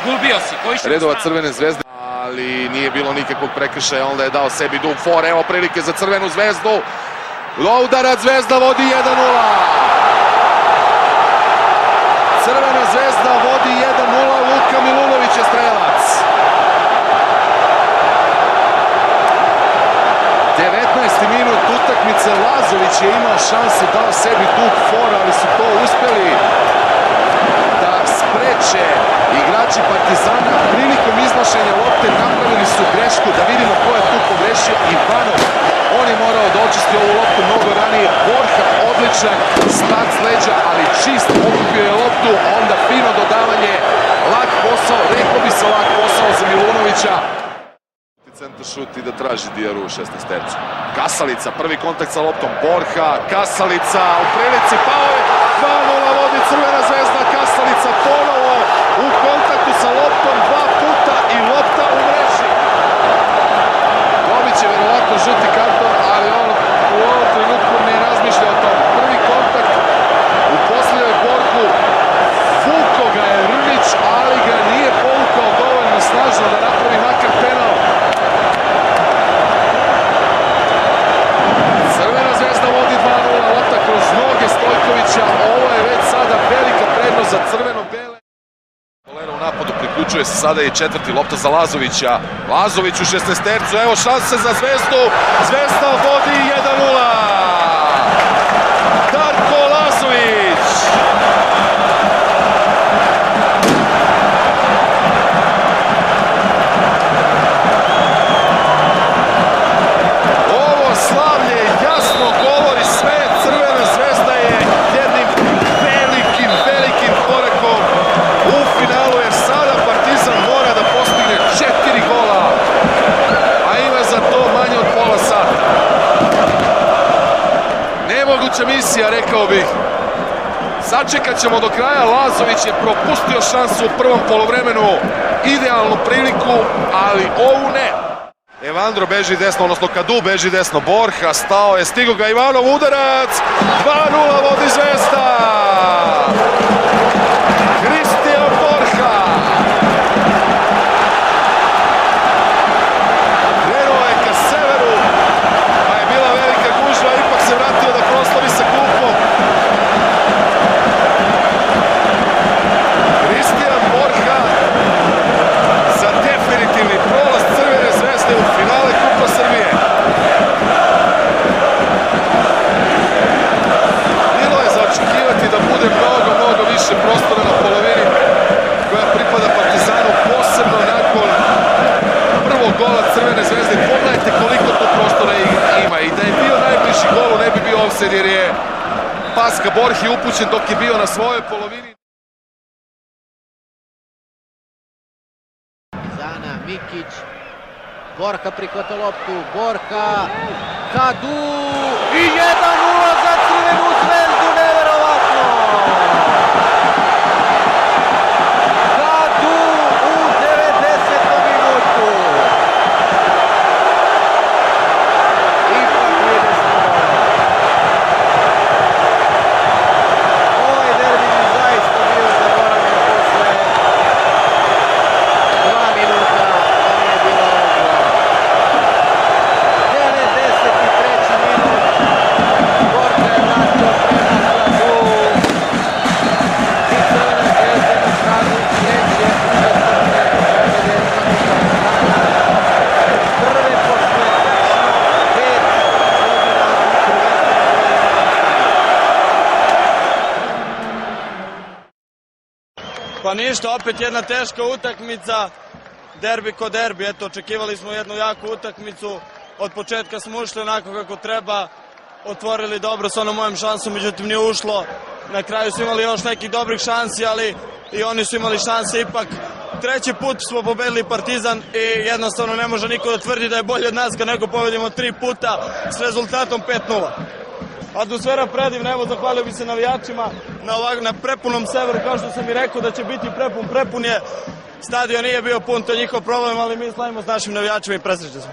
Izgubio si, koji će redova Crvene zvezde, ali nije bilo nikakvog prekršaja, onda je dao sebi dug for, evo prilike za Crvenu zvezdu, udarac, Zvezda vodi 1:0. Crvena zvezda vodi 1:0, Luka Milunović je strelac. 19. minut utakmice, Lazović je imao šansu, dao sebi dug for, ali su to uspeli da spreče igrači Partizana. Prilikom iznošenja lopte napravili su grešku, da vidimo ko je tu pogrešio. Ivanov, on je morao da očisti ovu loptu mnogo ranije. Borha, odličan start s leđa, ali čist, okupio je loptu, onda fino dodavanje, lak posao, rekao bi se lak posao za Milunovića. Centar šut i da traži Dijaru u 16-tercu. Kasalica, prvi kontakt sa loptom, Borha, Kasalica, u prilici, pao je, 2:0 vodi Crvena zvezda, Kasalica ponovo u kontaktu sa loptom, 2 puta i lopta u mreži. Dobit će verovatno žuti karton, ali on u ovom trenutku ne razmišlja o tom. Prvi kontakt u posljednjoj Borku, vuko ga je Rnić, ali ga nije povukao dovoljno snažno da napravi makar penal. Crvena zvezda vodi 2:0, lopta kroz noge Stojkovića, ovo je već sada velika prednost za crveno-bele. U napadu priključuje se sada i četvrti, lopta za Lazovića. Lazović u 16-tercu, evo šanse za Zvezdu. Zvezda vodi 1:0. Darko Lazović. Ovo slavlje jasno govori sve. Crvena zvezda je jednim velikim korakom u finalu, jer sada Partizan mora da postigne 4 gola, a ima za to manje od pola sata. Nemoguća misija, rekao bih. Sačekat ćemo do kraja. Lazović je propustio šansu u prvom poluvremenu, idealnu priliku, ali ovu ne. Evandro beži desno, odnosno Kadu beži desno, Borha stao je, stigo ga Ivanov, udarac, 2:0 vodi Zvezda. Kristijan Borha. Krenuo je ka severu, pa je bila velika gužva, ipak se vratio da proslovi sa klupom. Kristijan Borha za definitivni prolaz Crvene zvezde u finale Kupa Srbije. Bilo je za očekivati da bude mnogo više prostora na polovini koja pripada Partizanu, posebno nakon prvog gola Crvene zvezde. Pogledajte koliko tu prostora ima, i da je bio najbliži golu ne bi bio ofsajd, jer je pas ka Borhi upućen dok je bio na svojoj polovini. Zana, Mikić, Borha prihvata loptu, Borha, Kadu i 1:0 za Crvenu zvezdu, neverovatno! Kadu u 90. minutu. Ipak nije desno. Ovaj derbi mi zaista bio zaboravljen posle 2 minuta, da nije bilo ovog gola. 93. minut, Borha je vratio prema Kadu i Crvena zvezda je na pragu treće uzastopne pobede protiv Partizana. Prve posle 5 godina u prvenstvenom Pa ništa, opet jedna teška utakmica, derbi ko derbi. Eto, očekivali smo jednu jaku utakmicu, od početka smo ušli onako kako treba, otvorili dobro s onom mojom šansom, međutim nije ušlo. Na kraju su imali još nekih dobrih šansi, ali i oni su imali šanse ipak. Treći put smo pobedili Partizan i jednostavno ne može niko da tvrdi da je bolje od nas kad neko pobedimo 3 puta s rezultatom 5:0. Atmosfera predivna, evo zahvalio bi se navijačima na prepunom severu, kao što sam i rekao da će biti prepun je. Stadion nije bio pun, to je njihov problem, ali mi slavimo s našim navijačima i presrećni smo.